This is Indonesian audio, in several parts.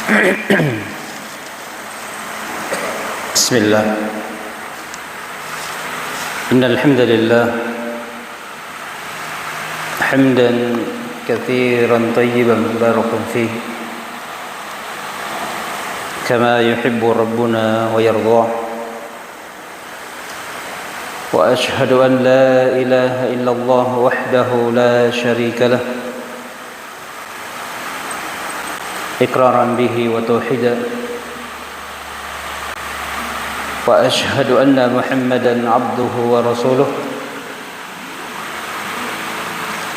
بسم الله إن الحمد لله حمدا كثيرا طيبا مباركا فيه كما يحب ربنا ويرضاه وأشهد أن لا إله إلا الله وحده لا شريك له إقرارا به وتوحيدا وأشهد أن محمدا عبده ورسوله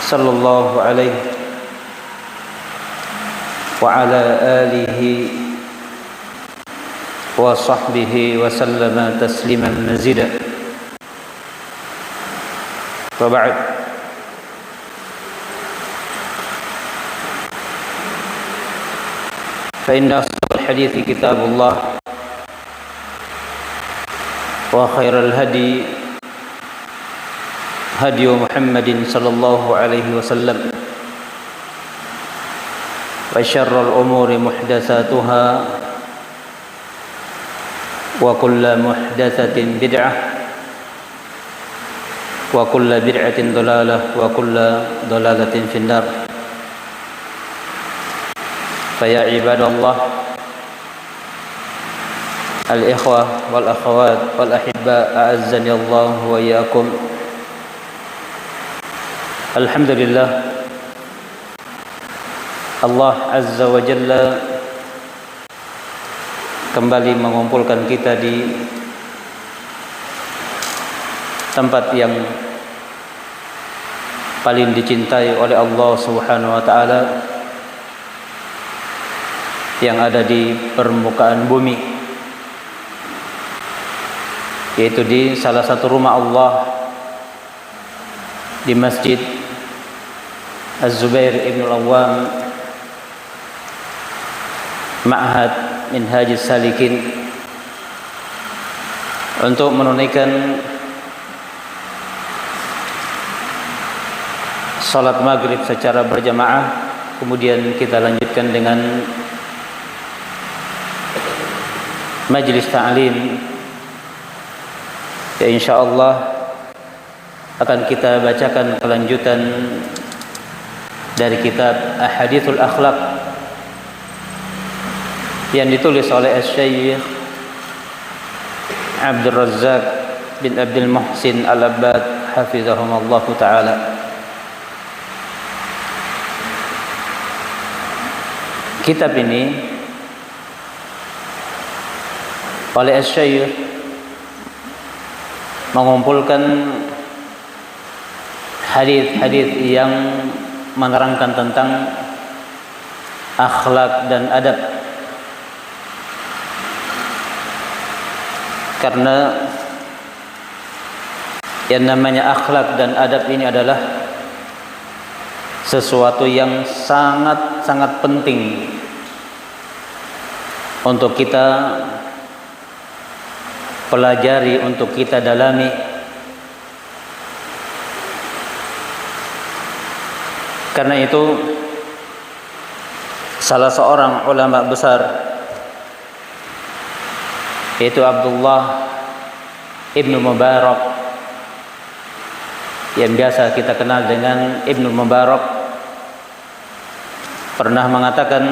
صلى الله عليه وعلى آله وصحبه وسلم تسليما مزيدا وبعد فإن أصدق الحديث كتاب الله وخير الهدي هدي محمد صلى الله عليه وسلم وشر الأمور محدثاتها وكل محدثة بدعة وكل بدعة ضلالة وكل ضلالة في النار فيا عباد الله الإخوة والأخوات والأحباء أعزني الله وإياكم الحمد لله Allah Azza wa Jalla kembali mengumpulkan kita di tempat yang paling dicintai oleh Allah Subhanahu wa taala yang ada di permukaan bumi, yaitu di salah satu rumah Allah di Masjid Az-Zubair Ibn Al-Awwam Ma'had Minhajis Salikin untuk menunaikan salat maghrib secara berjamaah. Kemudian kita lanjutkan dengan majlis ta'lim. Ya, insyaallah akan kita bacakan kelanjutan dari kitab Ahadithul Akhlaq yang ditulis oleh Syekh Abdul Razzaq bin Abdul Muhsin Al-Abbad hafizahumullah taala. Kitab ini oleh Syekh mengumpulkan hadis-hadis yang menerangkan tentang akhlak dan adab, karena yang namanya akhlak dan adab ini adalah sesuatu yang sangat-sangat penting untuk kita pelajari, untuk kita dalami. Karena itu salah seorang ulama besar, yaitu Abdullah Ibnu Mubarak, yang biasa kita kenal dengan Ibnu Mubarak, pernah mengatakan,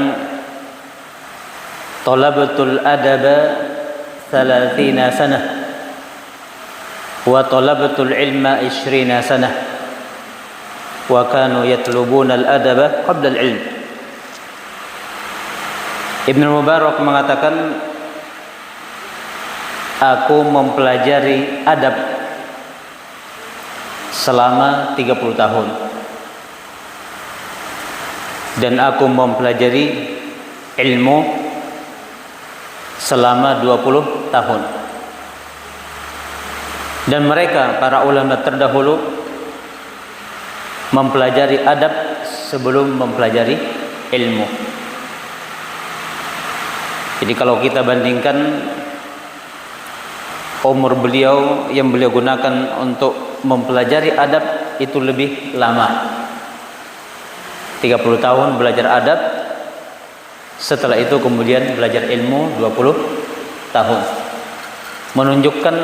"Talabatul adaba 30 sanah wa talabatul ilma 20 sanah wa kanu yatlubuna al-adaba qabla al-ilm." Ibnu Mubarak mengatakan, aku mempelajari adab selama 30 tahun dan aku mempelajari ilmu selama 20 tahun. Dan mereka, para ulama terdahulu, mempelajari adab sebelum mempelajari ilmu. Jadi kalau kita bandingkan umur beliau yang beliau gunakan untuk mempelajari adab itu lebih lama. 30 tahun belajar adab, Setelah itu kemudian belajar ilmu 20 tahun. Menunjukkan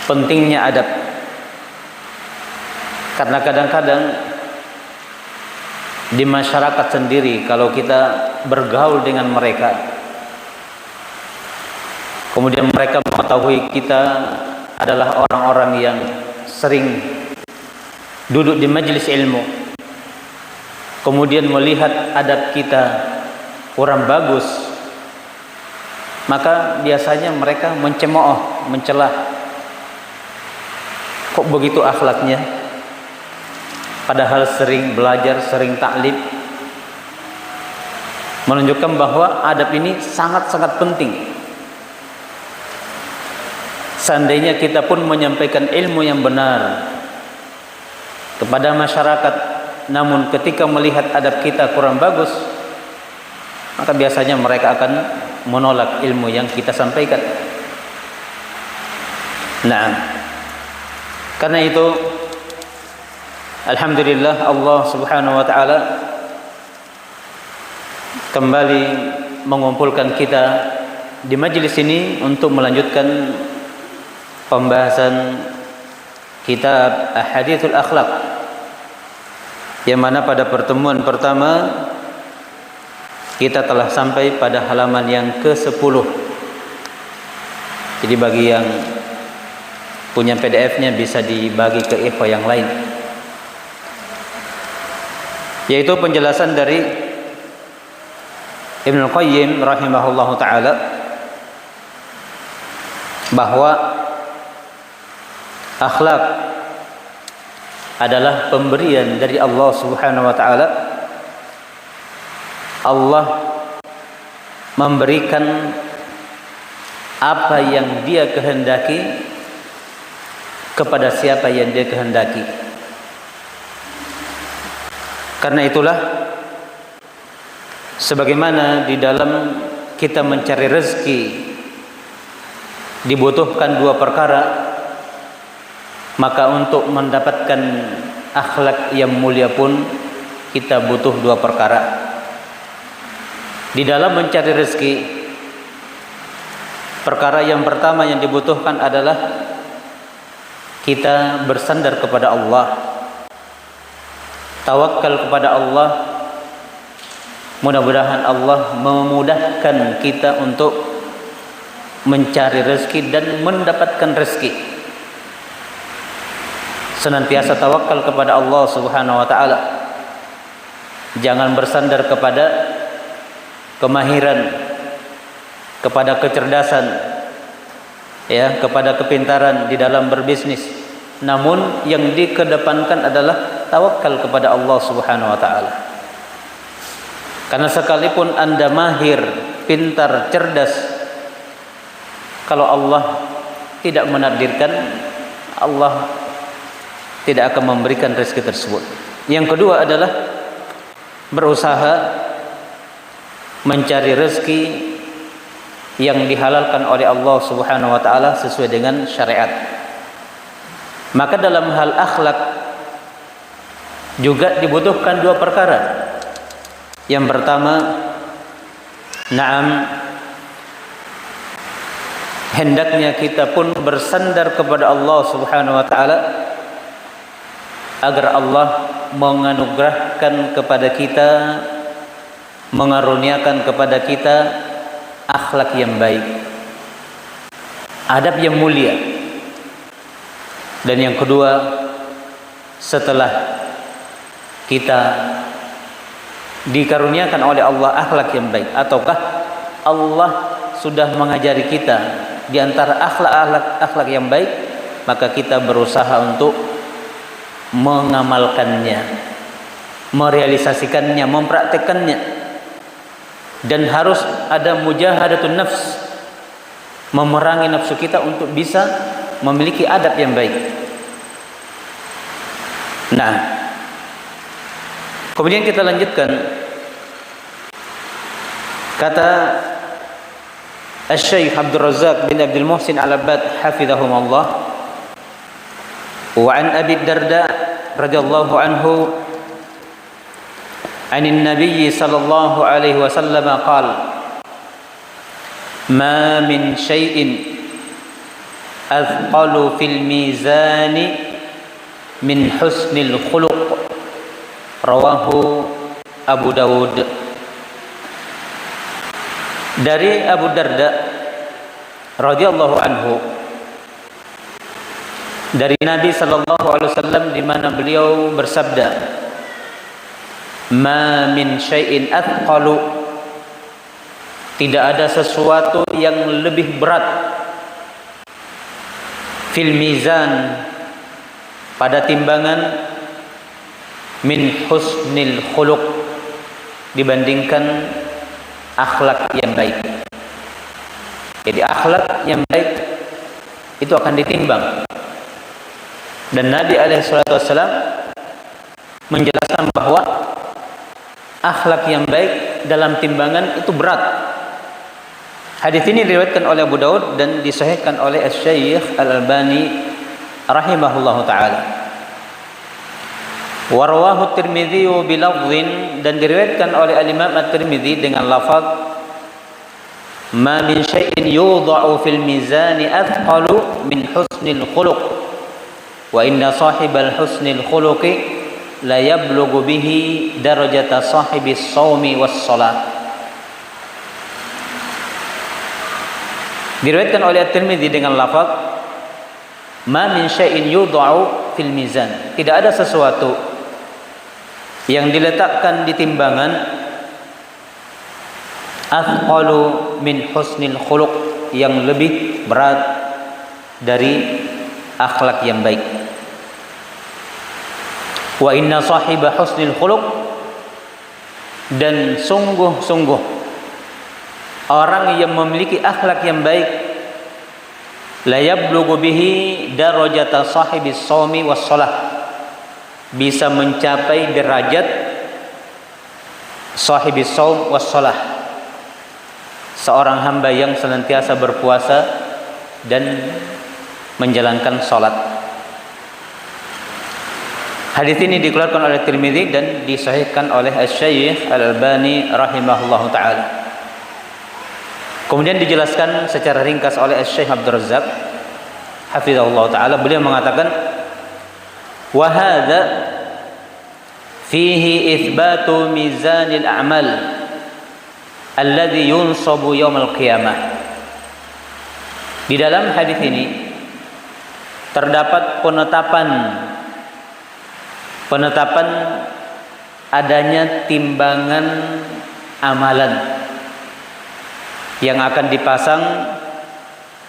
pentingnya adab. Karena kadang-kadang di masyarakat sendiri kalau kita bergaul dengan mereka, kemudian mereka mengetahui kita adalah orang-orang yang sering duduk di majelis ilmu, kemudian melihat adab kita kurang bagus, maka biasanya mereka mencemooh, mencelah. Kok begitu akhlaknya? Padahal sering belajar, sering taklim. Menunjukkan bahwa adab ini sangat-sangat penting. Seandainya kita pun menyampaikan ilmu yang benar kepada masyarakat, namun ketika melihat adab kita kurang bagus, maka biasanya mereka akan menolak ilmu yang kita sampaikan. Nah, karena itu alhamdulillah Allah Subhanahu wa taala kembali mengumpulkan kita di majelis ini untuk melanjutkan pembahasan kitab Ahadithul Akhlaq, yang mana pada pertemuan pertama kita telah sampai pada halaman yang ke-10. Jadi bagi yang punya PDF-nya bisa dibagi ke ikhwah yang lain, yaitu penjelasan dari Ibnu Qayyim rahimahullahu taala bahwa akhlak adalah pemberian dari Allah Subhanahu wa taala. Allah memberikan apa yang Dia kehendaki kepada siapa yang Dia kehendaki. Karena itulah sebagaimana di dalam kita mencari rezeki dibutuhkan dua perkara, maka untuk mendapatkan akhlak yang mulia pun kita butuh dua perkara. Di dalam mencari rezeki, perkara yang pertama yang dibutuhkan adalah kita bersandar kepada Allah, tawakal kepada Allah. Mudah-mudahan Allah memudahkan kita untuk mencari rezeki dan mendapatkan rezeki. Senantiasa tawakal kepada Allah Subhanahu wa taala. Jangan bersandar kepada kemahiran, kepada kecerdasan, ya, kepada kepintaran di dalam berbisnis. Namun yang dikedepankan adalah tawakal kepada Allah Subhanahu wa taala. Karena sekalipun Anda mahir, pintar, cerdas, kalau Allah tidak menakdirkan, Allah tidak akan memberikan rezeki tersebut. Yang kedua adalah berusaha mencari rezeki yang dihalalkan oleh Allah Subhanahu wa taala sesuai dengan syariat. Maka dalam hal akhlak juga dibutuhkan dua perkara. Yang pertama, hendaknya kita pun bersandar kepada Allah Subhanahu wa taala agar Allah menganugerahkan kepada kita, mengaruniakan kepada kita akhlak yang baik, adab yang mulia. Dan yang kedua, setelah kita dikaruniakan oleh Allah akhlak yang baik, ataukah Allah sudah mengajari kita di antara akhlak yang baik, maka kita berusaha untuk mengamalkannya, merealisasikannya, mempraktekannya. Dan harus ada mujahadatun nafs, memerangi nafsu kita untuk bisa memiliki adab yang baik. Nah, kemudian kita lanjutkan. Kata Asy-Syaikh Abdul Razzaq bin Abdul Muhsin Al-Abbad hafizahumullah, wa an Abi Darda radhiyallahu anhu 'anil Nabi sallallahu alaihi wasallam qala ma min syai'in athqalu fil mizani min husnil khuluq, rawahu Abu Dawud. Dari Abu Darda radhiyallahu anhu, dari Nabi sallallahu alaihi wasallam, di mana beliau bersabda, ma min syai'in athqalu, tidak ada sesuatu yang lebih berat, fil mizan, pada timbangan, min husnil khuluq, dibandingkan akhlak yang baik. Jadi akhlak yang baik itu akan ditimbang. Dan Nabi SAW menjelaskan bahwa akhlak yang baik dalam timbangan itu berat. Hadis ini diriwayatkan oleh Abu Daud dan disahihkan oleh Asy-Syaikh Al-Albani rahimahullahu taala. Wa rawahu Tirmidzi bilafdhin, dan diriwayatkan oleh Al-Imam At-Tirmidzi dengan lafaz ma min syai'in yudha'u fil mizani athqalu min husnil khuluq wa inna sahibal husnil khuluqi la yablughu bihi darajata sahibis shaumi was shalah. Diriwayatkan oleh At-Tirmidzi dengan lafaz ma min syai'in yudha'u fil mizan, tidak ada sesuatu yang diletakkan di timbangan athqalu min husnil khuluq, yang lebih berat dari akhlak yang baik. Wa inna sahiba husnil khuluq, dan sungguh-sungguh orang yang memiliki akhlak yang baik, la yablughu bihi darajata sahibis shaumi was shalah, bisa mencapai derajat sahibis shaum was shalah, seorang hamba yang senantiasa berpuasa dan menjalankan salat. Hadis ini dikeluarkan oleh Tirmidzi dan disahihkan oleh Asy-Syaikh Al-Albani rahimahullahu taala. Kemudian dijelaskan secara ringkas oleh Asy-Syaikh Abdul Razzaq hafizahullah taala. Beliau mengatakan, wa hadza fihi itsbatu mizanil a'mal alladhi yunsabu yaumal qiyamah. Di dalam hadis ini terdapat penetapan adanya timbangan amalan yang akan dipasang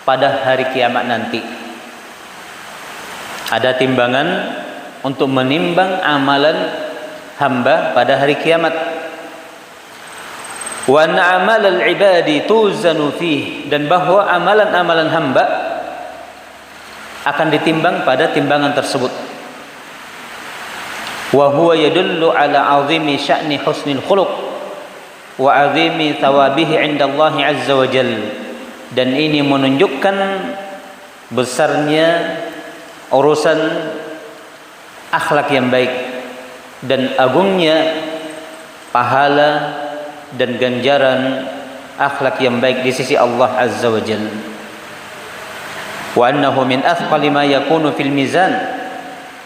pada hari kiamat nanti. Ada timbangan untuk menimbang amalan hamba pada hari kiamat. Wa anna amalal ibadi tuzanu fihi, dan bahwa amalan-amalan hamba akan ditimbang pada timbangan tersebut. Wa huwa yadullu ala 'azimi sya'ni husnil khuluq wa 'azimi thawabihi 'indallahi 'azza wa jalla, dan ini menunjukkan besarnya urusan akhlak yang baik dan agungnya pahala dan ganjaran akhlak yang baik di sisi Allah Azza wa Jalla. Wa annahu min athqali ma yakunu fil mizan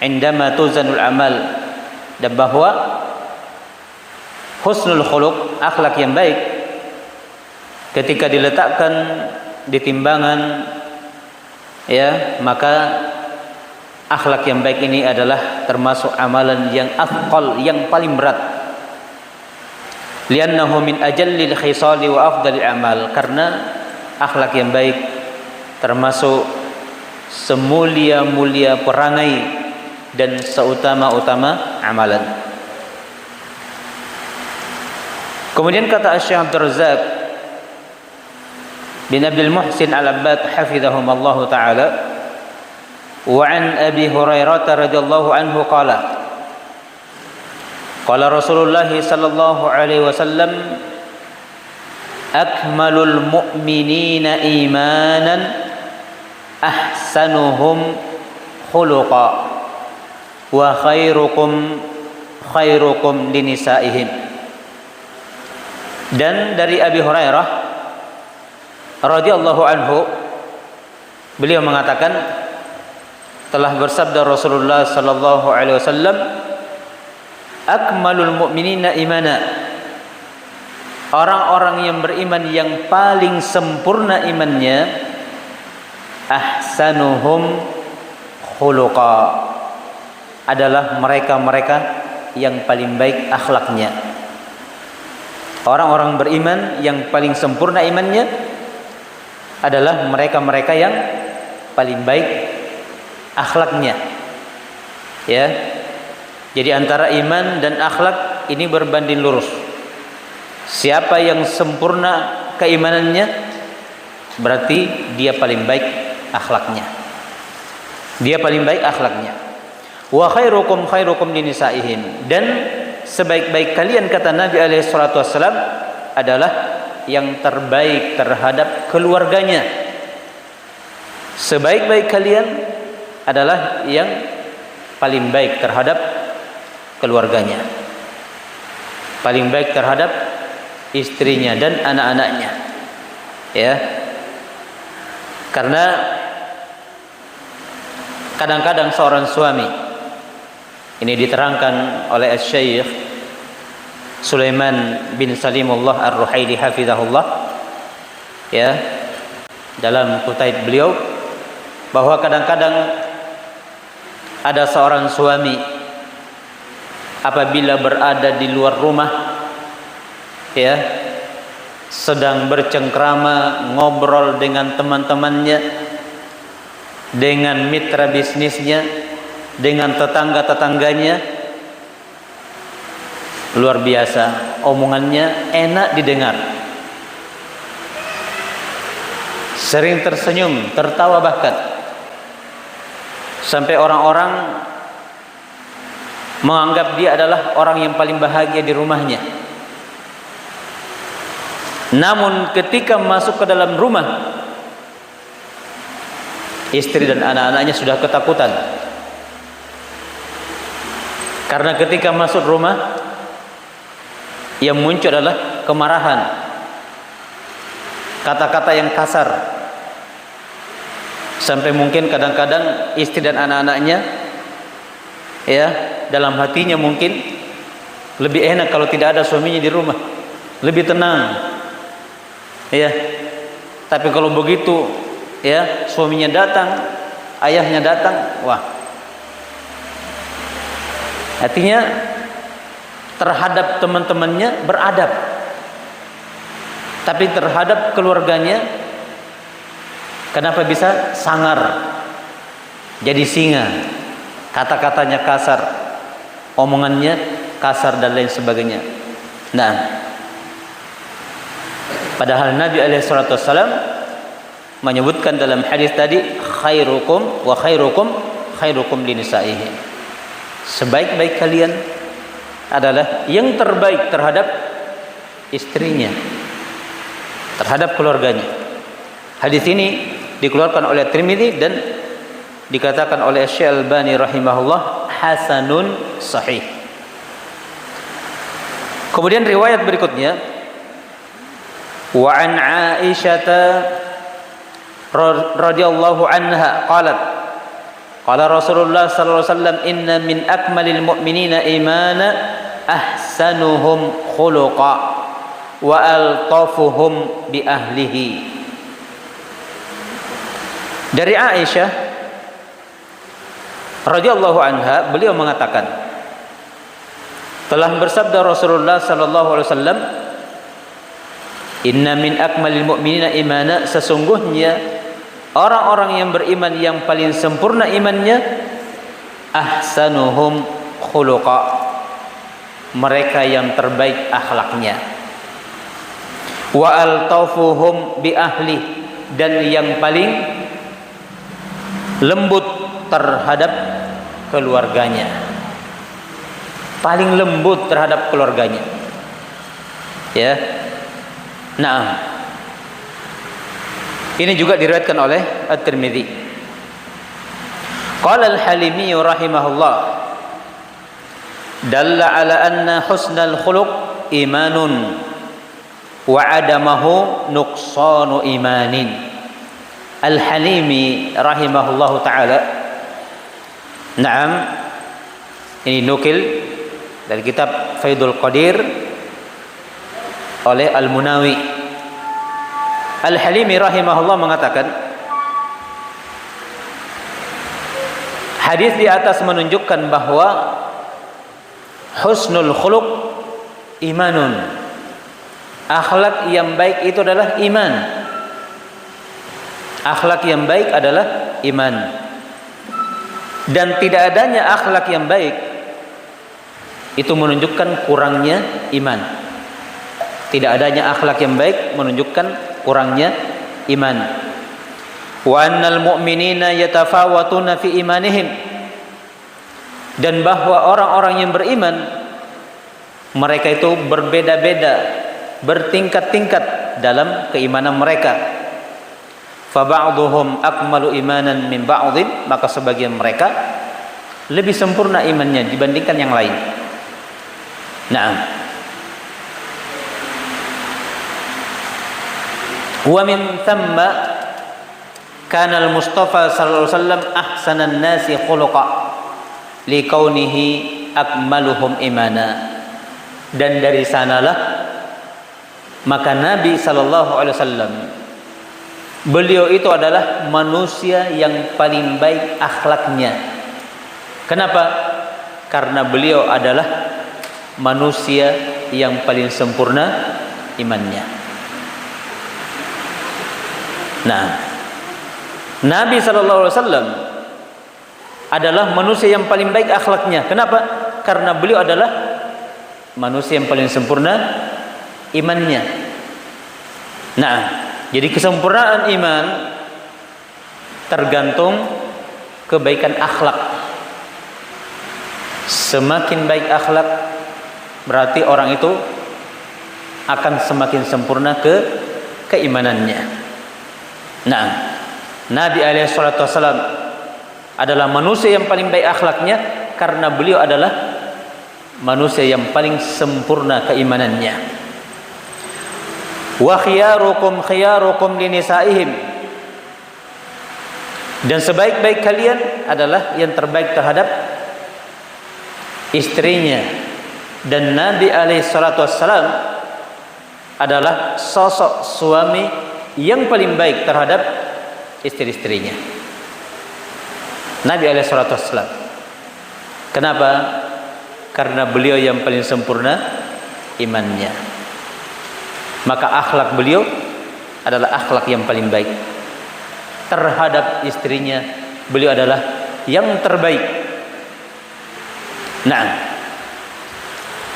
indama tuzanul amal, dan bahwa husnul khuluq, akhlak yang baik, ketika diletakkan di timbangan, ya, maka akhlak yang baik ini adalah termasuk amalan yang athqal, yang paling berat. Li'annahu min ajallil khisali wa afdalil amal, karena akhlak yang baik termasuk semulia-mulia perangai dan seutama-utama amalan. Kemudian kata Syekh Abdul Razzaq bin Abdul Muhsin Al-Abbad hafizahumallahu taala, wa an Abi Hurairah radhiyallahu anhu qala qala Rasulullah sallallahu alaihi wasallam akmalul mu'minina imanan ahsanuhum khuluqa wa khairukum khairukum linisaihim. Dan dari Abi Hurairah radhiyallahu anhu, beliau mengatakan, telah bersabda Rasulullah sallallahu alaihi wasallam, akmalul mu'minina imana, orang-orang yang beriman yang paling sempurna imannya, ahsanuhum khuluqa, adalah mereka-mereka yang paling baik akhlaknya. Orang-orang beriman yang paling sempurna imannya adalah mereka-mereka yang paling baik akhlaknya. Ya. Jadi antara iman dan akhlak ini berbanding lurus. Siapa yang sempurna keimanannya, berarti dia paling baik akhlaknya. Dia paling baik akhlaknya. Wa khairukum khairukum linisaihim, dan sebaik-baik kalian, kata Nabi alaihi salatu wassalam, adalah yang terbaik terhadap keluarganya. Sebaik-baik kalian adalah yang paling baik terhadap keluarganya, paling baik terhadap istrinya dan anak-anaknya. Ya. Karena kadang-kadang seorang suami, ini diterangkan oleh Syekh Sulaiman bin Salimullah Ar-Ruhaili hafizahullah, ya, dalam kutaib beliau, bahwa kadang-kadang ada seorang suami apabila berada di luar rumah, ya, sedang bercengkrama, ngobrol dengan teman-temannya, dengan mitra bisnisnya, dengan tetangga-tetangganya, luar biasa omongannya enak didengar, sering tersenyum, tertawa, bahkan sampai orang-orang menganggap dia adalah orang yang paling bahagia di rumahnya. Namun ketika masuk ke dalam rumah, istri dan anak-anaknya sudah ketakutan. Karena ketika masuk rumah, yang muncul adalah kemarahan, kata-kata yang kasar, sampai mungkin kadang-kadang istri dan anak-anaknya, ya, dalam hatinya mungkin lebih enak kalau tidak ada suaminya di rumah, lebih tenang, ya. Tapi kalau begitu, ya, suaminya datang, ayahnya datang, wah, artinya terhadap teman-temannya beradab, tapi terhadap keluarganya kenapa bisa sangar, jadi singa, kata-katanya kasar, omongannya kasar dan lain sebagainya. Nah, padahal Nabi alaihi salatu wassalam menyebutkan dalam hadis tadi, khairukum wa khairukum khairukum linisaihi, sebaik-baik kalian adalah yang terbaik terhadap istrinya, terhadap keluarganya. Hadis ini dikeluarkan oleh Tirmidzi dan dikatakan oleh Syekh Albani rahimahullah hasanun sahih. Kemudian riwayat berikutnya, wa an Aisyah radhiyallahu anha qalat qala Rasulullah sallallahu alaihi wasallam, inna min akmalil mu'minina imana ahsanuhum khuluqa wa altafuhum bi ahlihi. Dari Aisyah radhiyallahu anha, beliau mengatakan, telah bersabda Rasulullah sallallahu alaihi wasallam, inna min akmalil mu'minina imana, sesungguhnya orang-orang yang beriman yang paling sempurna imannya, ahsanuhum khuluqa, mereka yang terbaik akhlaknya, wa altafuhum bi ahli, dan yang paling lembut terhadap keluarganya, paling lembut terhadap keluarganya, ya. Nah, ini juga diriwayatkan oleh At-Tirmidzi. Qala Al-Halimi rahimahullah, dalla ala anna husnal khuluq imanun wa adamahu nuqsanu imanin. Al-Halimi rahimahullahu taala, na'am, ini nukil dari kitab Faidul Qadir oleh Al-Munawi. Al-Halimi rahimahullah mengatakan, hadis di atas menunjukkan bahwa husnul khuluq imanun. Akhlak yang baik itu adalah iman. Akhlak yang baik adalah iman. Dan tidak adanya akhlak yang baik itu menunjukkan kurangnya iman. Tidak adanya akhlak yang baik menunjukkan kurangnya iman. Wa annal mu'minina yatafawatuna fi imanihim. Dan bahwa orang-orang yang beriman mereka itu berbeda-beda, bertingkat-tingkat dalam keimanan mereka. Fa ba'dhum akmalu imanan min ba'dhin, maka sebagian mereka lebih sempurna imannya dibandingkan yang lain. Naam. Wa min thamma kana al-Mustafa sallallahu alaihi wasallam ahsanan nasi khuluqa liqaunihi akmaluhum imana. Dan dari sanalah maka Nabi sallallahu alaihi wasallam, beliau itu adalah manusia yang paling baik akhlaknya. Kenapa? Karena beliau adalah manusia yang paling sempurna imannya. Nah, Nabi sallallahu alaihi wasallam adalah manusia yang paling baik akhlaknya. Kenapa? Karena beliau adalah manusia yang paling sempurna imannya. Nah, jadi kesempurnaan iman tergantung kebaikan akhlak. Semakin baik akhlak berarti orang itu akan semakin sempurna keimanannya. Nah, Nabi alaihi salatu wasallam adalah manusia yang paling baik akhlaknya karena beliau adalah manusia yang paling sempurna keimanannya. Wa khiyarukum khiyarukum linisaihim. Dan sebaik-baik kalian adalah yang terbaik terhadap istrinya. Dan Nabi alaihi salatu wassalam adalah sosok suami yang paling baik terhadap istri-istrinya. Nabi alaihi salatu wassalam. Kenapa? Karena beliau yang paling sempurna imannya. Maka akhlak beliau adalah akhlak yang paling baik. Terhadap istrinya beliau adalah yang terbaik. Nah,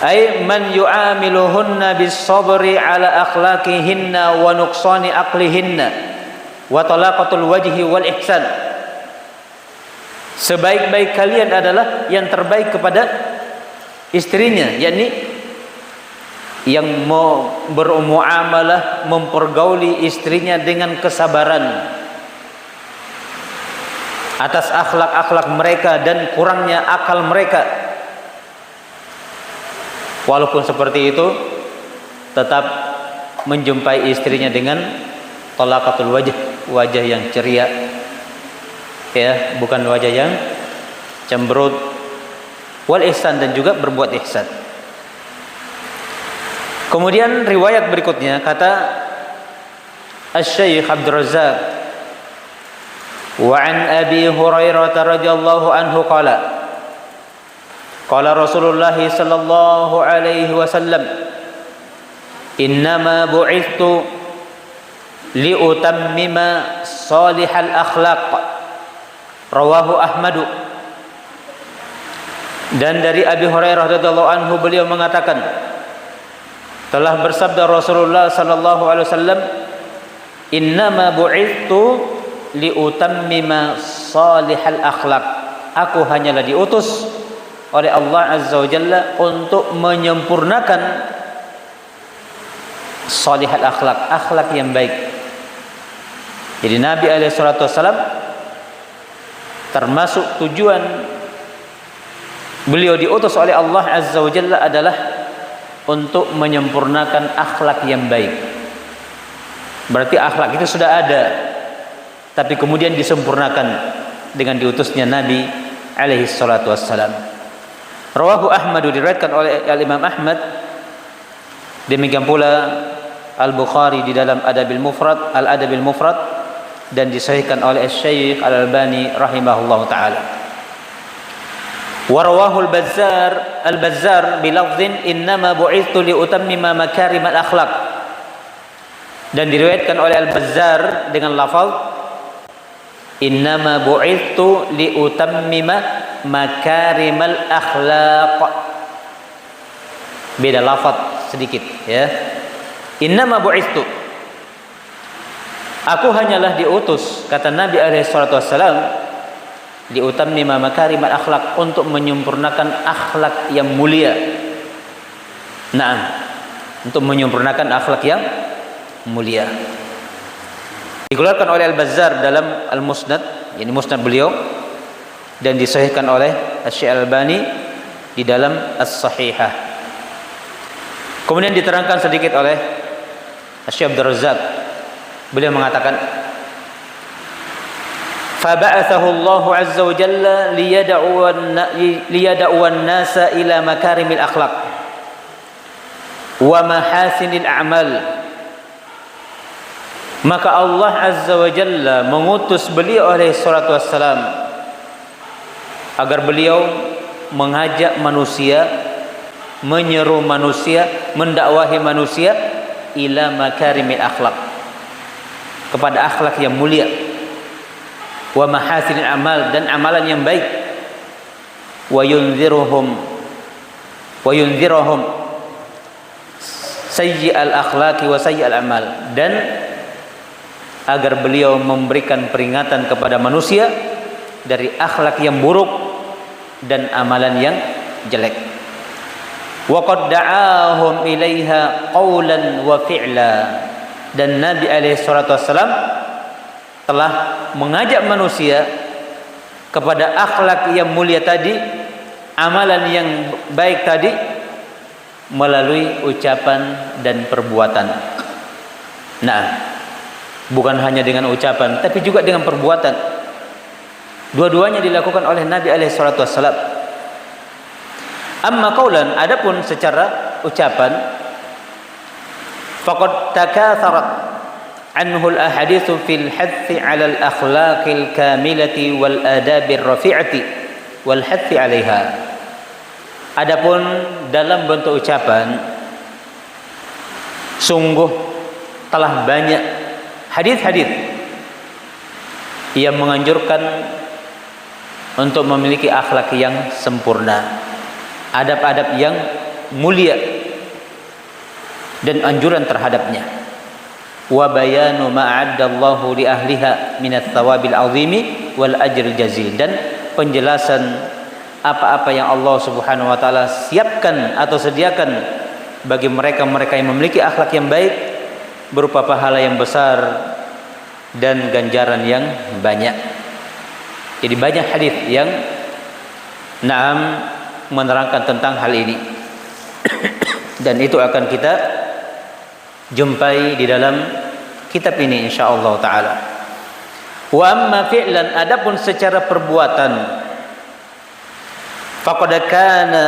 ay man yu'amiluhunna bis-sabri ala akhlaqihinna wa nuqsani aqlihinna wa talaqatul wajhi wal ihsan. Sebaik-baik kalian adalah yang terbaik kepada istrinya, yakni yang mau bermuamalah, mempergauli istrinya dengan kesabaran atas akhlak-akhlak mereka dan kurangnya akal mereka. Walaupun seperti itu, tetap menjumpai istrinya dengan talaqatul wajh, wajah yang ceria, ya, bukan wajah yang cemberut. Wal ihsan, dan juga berbuat ihsan. Kemudian riwayat berikutnya kata Asy-Syaikh Abdul Razzaq, wa an Abi Hurairah radhiyallahu anhu qala qala Rasulullah sallallahu alaihi wasallam innama bu'ithtu liutammima salihal akhlaq rawahu Ahmadu. Dan dari Abi Hurairah radhiyallahu anhu beliau mengatakan, telah bersabda Rasulullah sallallahu alaihi wasallam, innama bu'ithtu liutammima salihal akhlaq. Aku hanyalah diutus oleh Allah azza wa jalla untuk menyempurnakan salihal akhlaq, akhlak yang baik. Jadi Nabi alaihi salatu wasallam termasuk tujuan beliau diutus oleh Allah azza wa jalla adalah untuk menyempurnakan akhlak yang baik. Berarti akhlak itu sudah ada, tapi kemudian disempurnakan dengan diutusnya Nabi alaihi salatu wassalam. Rawahu Ahmad, diriwayatkan oleh Imam Ahmad, demikian pula Al-Bukhari di dalam Adabil Mufrad, Al-Adabil Mufrad, dan disahihkan oleh Syekh Al-Albani rahimahullahu taala. Wa rawahu Al-Bazzar bilafdhin innama bu'ithtu li utammima makarimal akhlaq. Dan diriwayatkan oleh Al-Bazzar dengan lafaz innama bu'ithtu li utammima makarimal akhlaq. Beda lafaz sedikit ya. Innama bu'ithtu, aku hanyalah diutus, kata Nabi alaihi salatu wassalam, li utammima makarimal akhlaq, untuk menyempurnakan akhlak yang mulia. Naam, untuk menyempurnakan akhlak yang mulia. Dikeluarkan oleh Al-Bazzar dalam Al-Musnad, yakni musnad beliau, dan disahihkan oleh Syekh Al-Albani di dalam As-Sahihah. Kemudian diterangkan sedikit oleh Syekh Abdul Razzaq, beliau mengatakan, فَبَعَثَهُ اللَّهُ عَزَّ وَجَلَّ لِيَدْعُوَ النَّاسَ إِلَى مَكَارِمِ الْأَخْلَاقِ وَمَحَاسِنِ الْأَعْمَالِ. Maka Allah Azza wa Jalla mengutus beliau alaihi salatu wassalam agar beliau mengajak manusia, menyeru manusia, mendakwahi manusia ila makarimil akhlak, kepada akhlak yang mulia, wa mahasinil amal, dan amalan yang baik, wa yunziruhum sayyi'al akhlaqi wa sayyi'al amal, dan agar beliau memberikan peringatan kepada manusia dari akhlak yang buruk dan amalan yang jelek. Wa qad da'ahum ilaiha qawlan wa fi'la, dan Nabi alaihi salatu wassalam telah mengajak manusia kepada akhlak yang mulia tadi, amalan yang baik tadi, melalui ucapan dan perbuatan. Nah, bukan hanya dengan ucapan, tapi juga dengan perbuatan. Dua-duanya dilakukan oleh Nabi alaihi salatu wassalam. Amma qaulan, adapun secara ucapan, faqad takatharat anhu al-ahaditsu fil hathi 'ala al-akhlaqil kamilati wal adabil rafi'ati wal hathi 'alaiha. Adapun dalam bentuk ucapan, sungguh telah banyak hadis-hadis yang menganjurkan untuk memiliki akhlak yang sempurna, adab-adab yang mulia, dan anjuran terhadapnya. Wa bayanu ma a'addallahu li ahliha minat thawabil azimi wal ajril jazil, dan penjelasan apa-apa yang Allah Subhanahu wa taala siapkan atau sediakan bagi mereka-mereka yang memiliki akhlak yang baik, berupa pahala yang besar dan ganjaran yang banyak. Jadi banyak hadis yang menerangkan tentang hal ini. Dan itu akan kita jumpai di dalam kitab ini insyaallah taala. Wa amma fi'lan, adapun secara perbuatan, faqad kana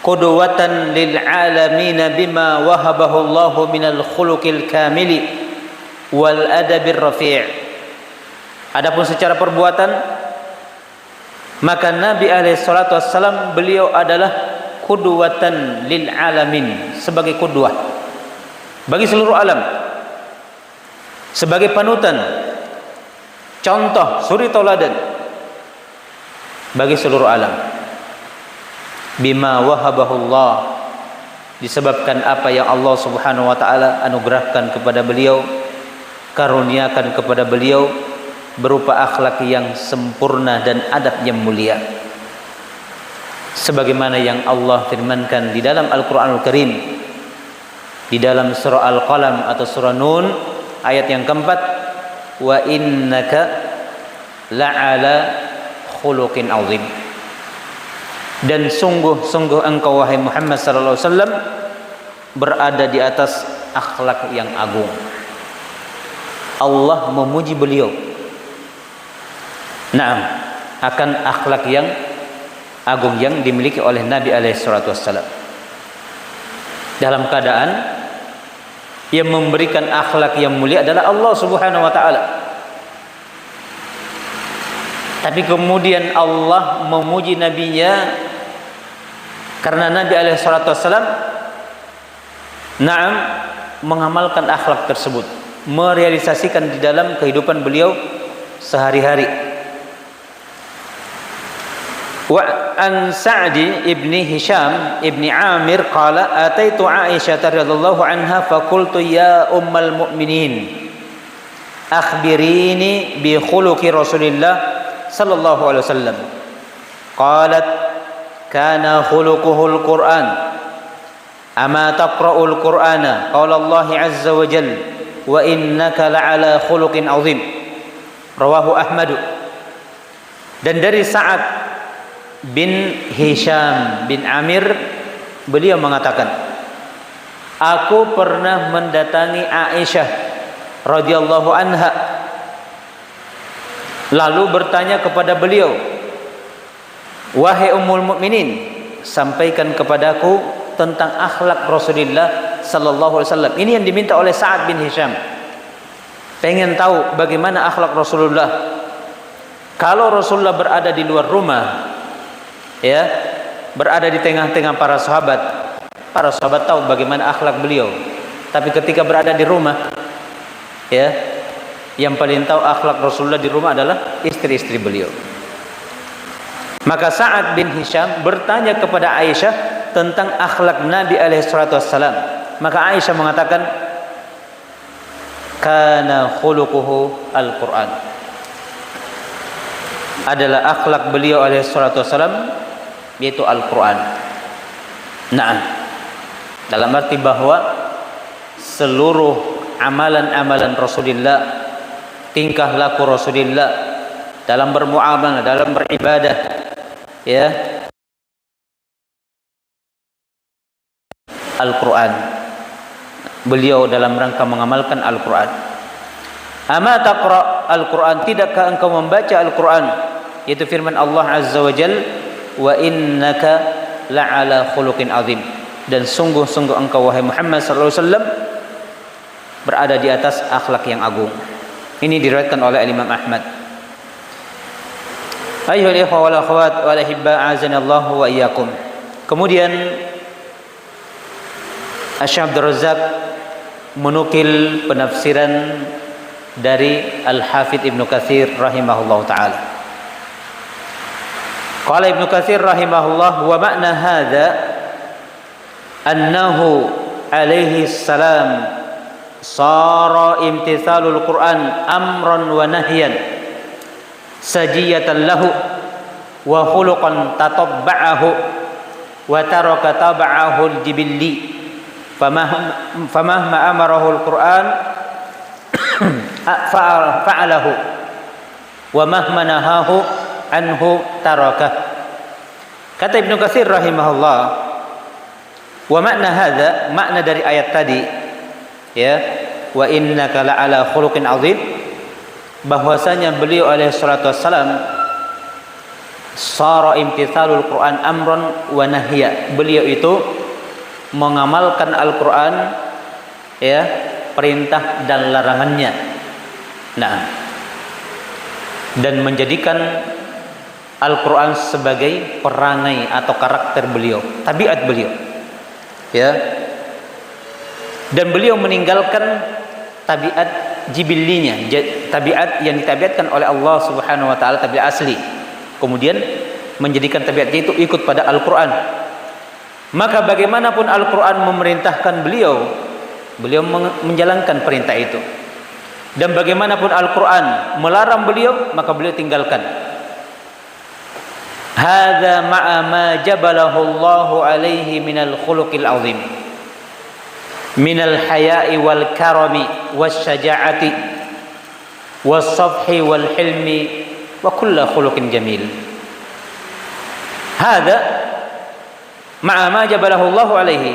qudwatan lil alamin bima wahabahu Allah minal khuluqil kamili wal adabil rafi'. Adapun secara perbuatan, maka Nabi alaihi salatu wassalam beliau adalah qudwatan lil alamin, sebagai qudwah bagi seluruh alam, sebagai panutan, contoh, suri tauladan bagi seluruh alam. Bima wahabahullah, disebabkan apa yang Allah Subhanahu wa taala anugerahkan kepada beliau, karuniakan kepada beliau, berupa akhlak yang sempurna dan adab yang mulia, sebagaimana yang Allah firmankan di dalam Al-Qur'anul Karim, di dalam surah Al-Qalam atau surah Nun ayat yang keempat, wa innaka la'ala khuluqin azim. Dan sungguh-sungguh engkau wahai Muhammad sallallahu alaihi wasallam berada di atas akhlak yang agung. Allah memuji beliau. Naam, akan akhlak yang agung yang dimiliki oleh Nabi alaihi salatu wasallam. Dalam keadaan yang memberikan akhlak yang mulia adalah Allah Subhanahu wa taala. Tapi kemudian Allah memuji nabinya karena Nabi alaihi salatu wasallam na'am mengamalkan akhlak tersebut, merealisasikan di dalam kehidupan beliau sehari-hari. Wa an Sa'di ibni Hisham ibni Amir qala ataitu Aisyah radhiyallahu anha faqultu ya ummal mu'minin akhbirini bi khuluqi Rasulillah sallallahu alaihi wasallam. Qalat kana khuluquhul Qur'an ama taqra'ul Qur'ana qala Allah azza wa jalla wa innaka la'ala khuluqin 'azim. Rawahu Ahmad. Dan dari Sa'ad bin Hisham bin Amir, beliau mengatakan, aku pernah mendatangi Aisyah radhiyallahu anha, lalu bertanya kepada beliau, wahai ummul mukminin, sampaikan kepadaku tentang akhlak Rasulullah sallallahu alaihi wasallam. Ini yang diminta oleh Sa'ad bin Hisham. Pengen tahu bagaimana akhlak Rasulullah. Kalau Rasulullah berada di luar rumah, ya, berada di tengah-tengah para sahabat tahu bagaimana akhlak beliau. Tapi ketika berada di rumah, ya, yang paling tahu akhlak Rasulullah di rumah adalah istri-istri beliau. Maka Sa'ad bin Hisham bertanya kepada Aisyah tentang akhlak Nabi alaihi salatu wassalam. Maka Aisyah mengatakan, kana khuluquhu al-Qur'an. Adalah akhlak beliau alaihi salatu wassalam yaitu Al-Qur'an. Nah, dalam arti bahwa seluruh amalan-amalan Rasulullah, tingkah laku Rasulullah dalam bermuamalah, dalam beribadah, ya, Al-Quran. Beliau dalam rangka mengamalkan Al-Quran. Ama taqra Al-Quran, tidakkah engkau membaca Al-Quran? Yaitu firman Allah Azza wa Jal, wa innaka la'ala khuluqin azim. Dan sungguh-sungguh engkau wahai Muhammad sallallahu alaihi wasallam berada di atas akhlak yang agung. Ini diriwayatkan oleh Imam Ahmad. Ayyuhal ikhwa wal akhwat wal ahibba azanallahu wa iyyakum. Kemudian Asy-Syaikh Abdul Razzaq menukil penafsiran dari Al-Hafidz Ibnu Katsir rahimahullahu taala. Qala Ibnu Katsir rahimahullah, wa makna hadza annahu alaihi salam sara imtithalul Qur'an amran wa nahyan sajiyatan lahu wa khuluqan tatabba'ahu wa taraka tab'ahu al-jibilli famahma amarahu al-Qur'an fa'alahu wa mahma nahahu anhu taraka. Kata Ibnu Katsir rahimahullah, wa makna hadza, makna dari ayat tadi, ya, wa innaka la'ala khuluqin azim, bahwasanya beliau alaihi salatu wassalam sara imtithalul Qur'an amran wa nahya, beliau itu mengamalkan Al-Qur'an, ya, perintah dan larangannya. Nah, dan menjadikan Al-Qur'an sebagai perangai atau karakter beliau, tabiat beliau, ya. Dan beliau meninggalkan tabiat jibilinya, tabiat yang ditabiatkan oleh Allah Subhanahu wa taala, tabiat asli. Kemudian menjadikan tabiatnya itu ikut pada Al-Qur'an. Maka bagaimanapun Al-Qur'an memerintahkan beliau, beliau menjalankan perintah itu. Dan bagaimanapun Al-Qur'an melarang beliau, maka beliau tinggalkan. Hadza ma'a ma jabalahu Allahu alaihi minal khuluqil azim, minal haya'i wal karami wasyaja'ati was-safhi wal hilmi wa kullu khuluqin jamil. Hadza ma'a ma jabalahu Allahu alaihi.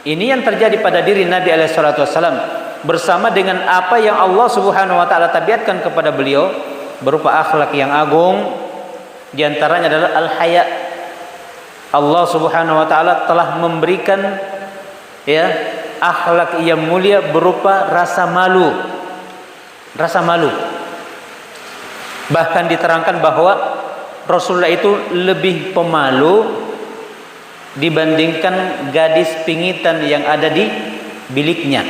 Ini yang terjadi pada diri Nabi alaihi salatu wasallam bersama dengan apa yang Allah Subhanahu wa taala tabiatkan kepada beliau berupa akhlak yang agung. Di antaranya adalah al-haya. Allah Subhanahu wa taala telah memberikan ya akhlak yang mulia berupa rasa malu. Rasa malu. Bahkan diterangkan bahwa Rasulullah itu lebih pemalu dibandingkan gadis pingitan yang ada di biliknya.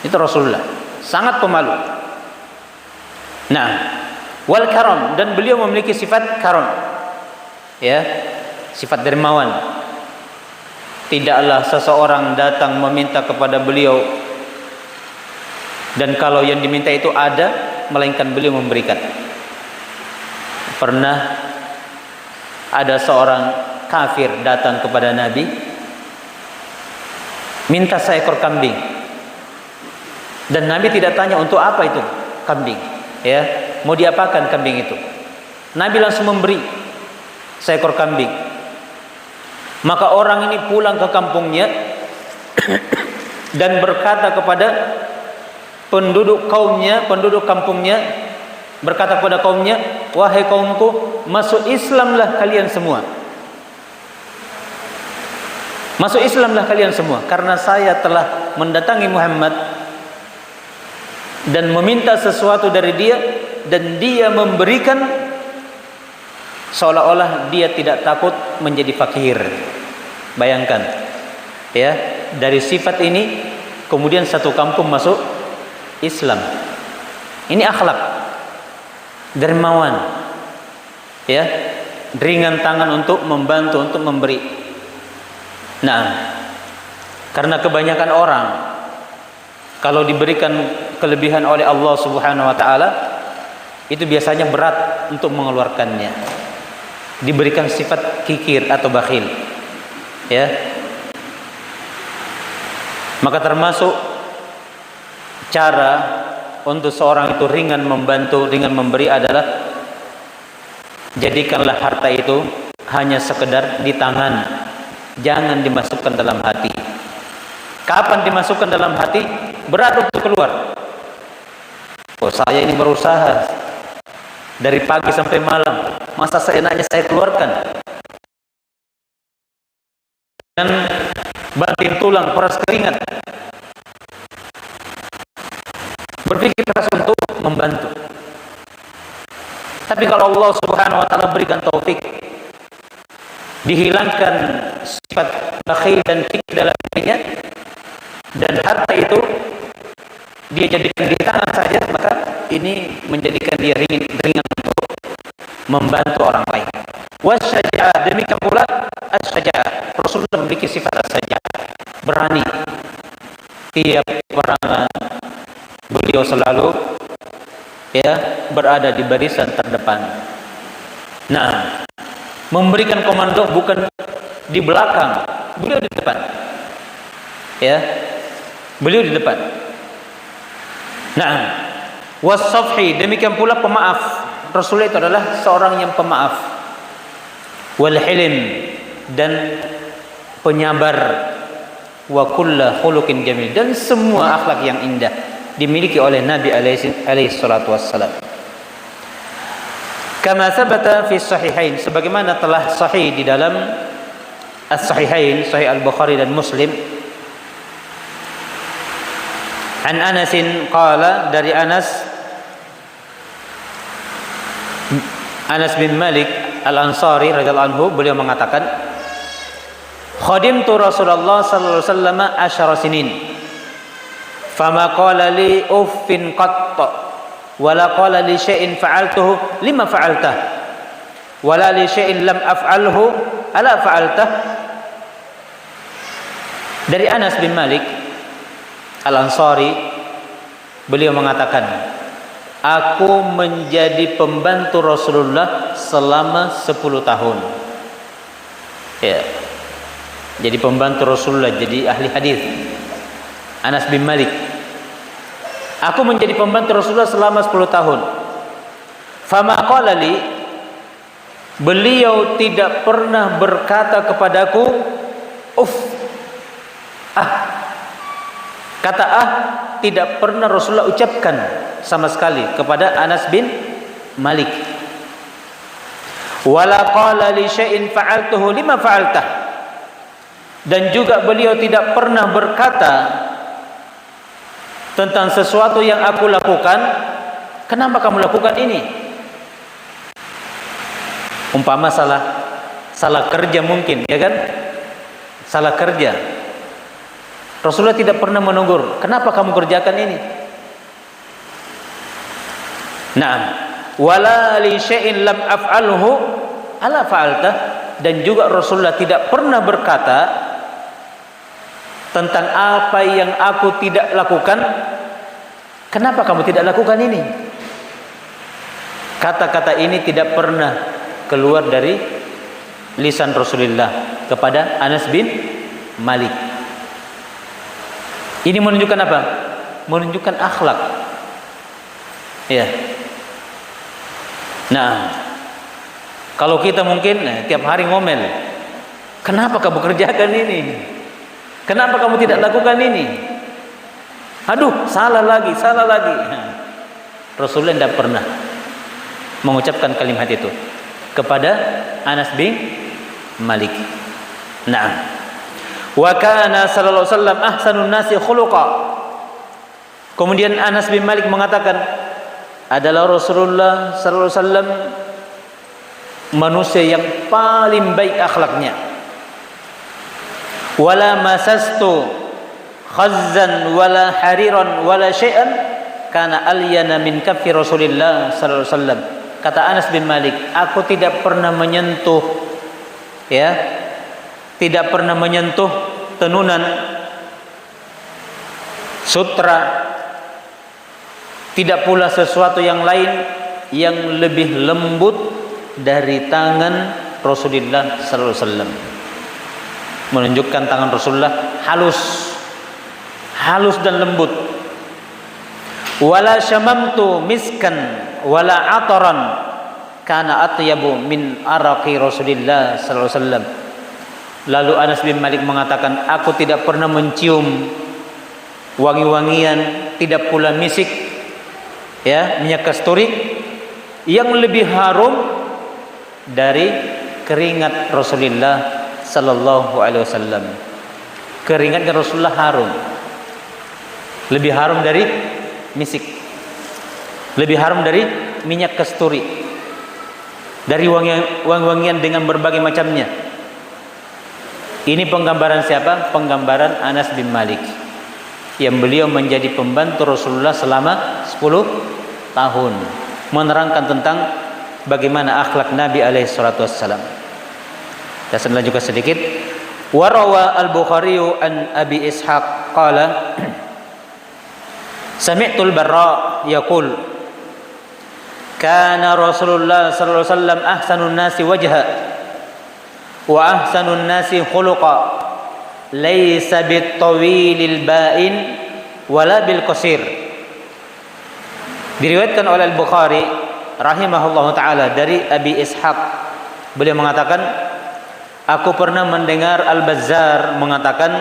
Itu Rasulullah, sangat pemalu. Nah, wal karam, dan beliau memiliki sifat karam. Ya, sifat dermawan. Tidaklah seseorang datang meminta kepada beliau dan kalau yang diminta itu ada, melainkan beliau memberikan. Pernah ada seorang kafir datang kepada Nabi minta seekor kambing, dan Nabi tidak tanya untuk apa itu kambing, ya, mau diapakan kambing itu. Nabi langsung memberi seekor kambing. Maka orang ini pulang ke kampungnya dan berkata kepada penduduk kaumnya, penduduk kampungnya, berkata kepada kaumnya, wahai kaumku, masuk Islamlah kalian semua. Masuk Islamlah kalian semua, karena saya telah mendatangi Muhammad dan meminta sesuatu dari dia, dan dia memberikan seolah-olah dia tidak takut menjadi fakir. Bayangkan, ya, dari sifat ini kemudian satu kampung masuk Islam. Ini akhlak dermawan, ya, ringan tangan untuk membantu, untuk memberi. Nah, karena kebanyakan orang kalau diberikan kelebihan oleh Allah Subhanahu wa taala itu biasanya berat untuk mengeluarkannya. Diberikan sifat kikir atau bakhil. Ya. Maka termasuk cara untuk seorang itu ringan membantu, ringan memberi adalah jadikanlah harta itu hanya sekedar di tangan. Jangan dimasukkan dalam hati. Kapan dimasukkan dalam hati? Berat untuk keluar. Oh, saya ini berusaha dari pagi sampai malam, masa seenaknya saya keluarkan? Dan banting tulang, peras keringat. Berpikir keras untuk membantu. Tapi kalau Allah Subhanahu wa taala berikan taufik, dihilangkan sifat bakhil dan kikir dalam dirinya, dan harta itu dia jadikan di tangan saja, maka ini menjadikan dia ringan untuk membantu orang lain. Wasyaja'ah, demikian pula as-syaja'ah. Rasulullah memiliki sifat as-syaja'ah, berani. Tiap peperangan beliau selalu ya berada di barisan terdepan. Nah, memberikan komando bukan di belakang, beliau di depan. Ya, beliau di depan. Nah, was-safhi, demikian pula pemaaf. Rasulullah itu adalah seorang yang pemaaf. Wal hilim, dan penyabar. Wa kullu khuluqin jamil, dan semua akhlak yang indah dimiliki oleh Nabi alaihi salatu wassalam. Kama sabata fi sahihain, sebagaimana telah sahih di dalam as-sahihain, sahih al-Bukhari dan Muslim. An Anasin qala, dari Anas bin Malik al-Ansari radhiyallahu anhu, beliau mengatakan, khadimtu Rasulullah sallallahu alaihi wasallam 10 sinin, fama qala li uffin qatta wala qala li syai'in fa'altuhu lima fa'altah wala li syai'in lam af'alhu ala fa'altah. Dari Anas bin Malik Al-Ansari, beliau mengatakan, aku menjadi pembantu Rasulullah selama 10 tahun. Ya. Jadi pembantu Rasulullah, jadi ahli hadis. Anas bin Malik, aku menjadi pembantu Rasulullah selama 10 tahun. Fama qala li, beliau tidak pernah berkata kepadaku uff. Kata tidak pernah Rasulullah ucapkan sama sekali kepada Anas bin Malik. Wala qala li syai'in fa'altuhu lima fa'altah. Dan juga beliau tidak pernah berkata tentang sesuatu yang aku lakukan, kenapa kamu lakukan ini? Umpama salah kerja mungkin, ya kan? Salah kerja. Rasulullah tidak pernah menegur, kenapa kamu kerjakan ini? Naam. Wala li syai'in lam af'alhu ala fa'altah. Dan juga Rasulullah tidak pernah berkata tentang apa yang aku tidak lakukan, kenapa kamu tidak lakukan ini? Kata-kata ini tidak pernah keluar dari lisan Rasulullah kepada Anas bin Malik. Ini menunjukkan apa? Menunjukkan akhlak. Ya. Nah, kalau kita mungkin tiap hari ngomel, kenapa kamu kerjakan ini? Kenapa kamu tidak lakukan ini? Aduh, salah lagi. Rasulullah tidak pernah mengucapkan kalimat itu kepada Anas bin Malik. Nah, wa kana sallallahu alaihi wasallam ahsanun nasi khuluqa. Kemudian Anas bin Malik mengatakan, adalah Rasulullah sallallahu alaihi wasallam manusia yang paling baik akhlaknya. Wala masastu khazzan wala hariran wala syai'an kana alyana min kaffi Rasulillah sallallahu alaihi wasallam. Kata Anas bin Malik, aku tidak pernah menyentuh, ya, tidak pernah menyentuh tenunan sutra, tidak pula sesuatu yang lain yang lebih lembut dari tangan Rasulullah sallallahu alaihi wasallam. Menunjukkan tangan Rasulullah halus dan lembut. Wala syamamtu miskan wala ataran kana atyabu min araqi Rasulillah sallallahu alaihi wasallam. Lalu Anas bin Malik mengatakan, aku tidak pernah mencium wangi-wangian, tidak pula misik, ya, minyak kasturi yang lebih harum dari keringat Rasulullah sallallahu alaihi wasallam. Keringatnya Rasulullah harum, lebih harum dari misik, lebih harum dari minyak kasturi, dari wangi-wangian dengan berbagai macamnya. Ini penggambaran siapa? Penggambaran Anas bin Malik, yang beliau menjadi pembantu Rasulullah selama 10 tahun, menerangkan tentang bagaimana akhlak Nabi alaihi salatu wassalam. Kita selanjutnya sedikit. Warawa al-Bukhari an Abi Ishaq qala sami'tu al-Barra yaqul kana Rasulullah sallallahu alaihi wasallam ahsanun nasi wajha wa ahsanun nasi khuluqa laisa bit-tawilil ba'in wala bil qasir. Diriwayatkan oleh Al-Bukhari rahimahullahu taala dari Abi Ishaq, beliau mengatakan, aku pernah mendengar Al-Bazzar mengatakan,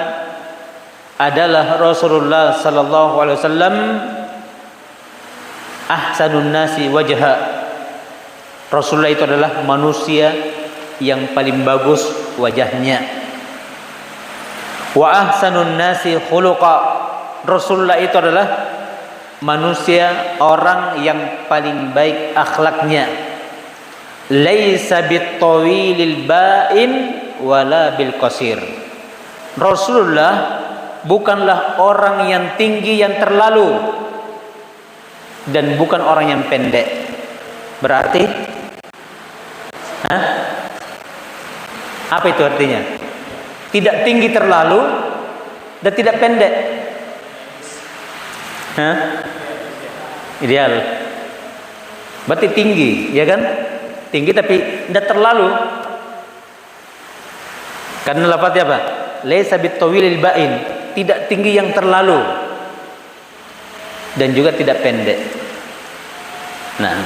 adalah Rasulullah sallallahu alaihi wasallam ahsanun nasi wajha. Rasulullah itu adalah manusia yang paling bagus wajahnya. Wa ahsanun nasi khuluqa. Rasulullah itu adalah manusia, orang yang paling baik akhlaknya. Laisa bit-tawilil ba'in wala bil qasir. Rasulullah bukanlah orang yang tinggi yang terlalu dan bukan orang yang pendek. Berarti apa itu artinya? Tidak tinggi terlalu dan tidak pendek. Ideal. Berarti tinggi, ya kan? Tinggi tapi tidak terlalu. Karena lafaznya apa? Laisa bit-tawilil ba'in, tidak tinggi yang terlalu dan juga tidak pendek. Nah,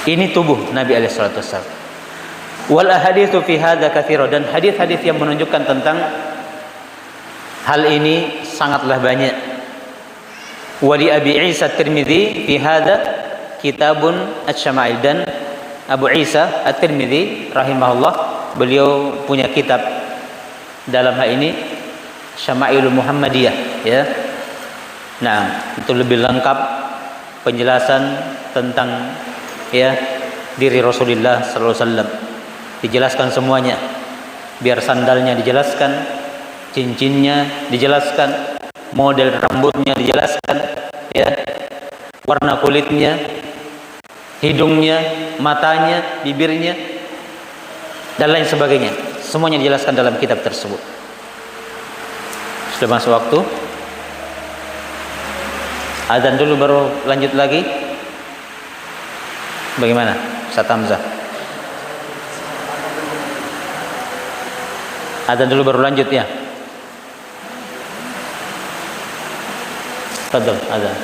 Ini tubuh Nabi alaihi salatu wasallam. Wal ahaditsu fi hadza katsira, dan hadis-hadis yang menunjukkan tentang hal ini sangatlah banyak. Wa li Abi Isa At-Tirmidzi fi hadza kitabun asy-syama'il, dan Abu Isa At-Tirmidzi rahimahullah, beliau punya kitab dalam hal ini Syama'ilul Muhammadiyah, ya. Nah, itu lebih lengkap penjelasan tentang, ya, diri Rasulullah sallallahu alaihi wasallam. Dijelaskan semuanya. Biar sandalnya dijelaskan, cincinnya dijelaskan, model rambutnya dijelaskan, ya, warna kulitnya, hidungnya, matanya, bibirnya, dan lain sebagainya. Semuanya dijelaskan dalam kitab tersebut. Sudah masuk waktu. Azan dulu baru lanjut lagi. Bagaimana Ustaz Hamzah? Azan dulu baru lanjut ya. Fadhil azan.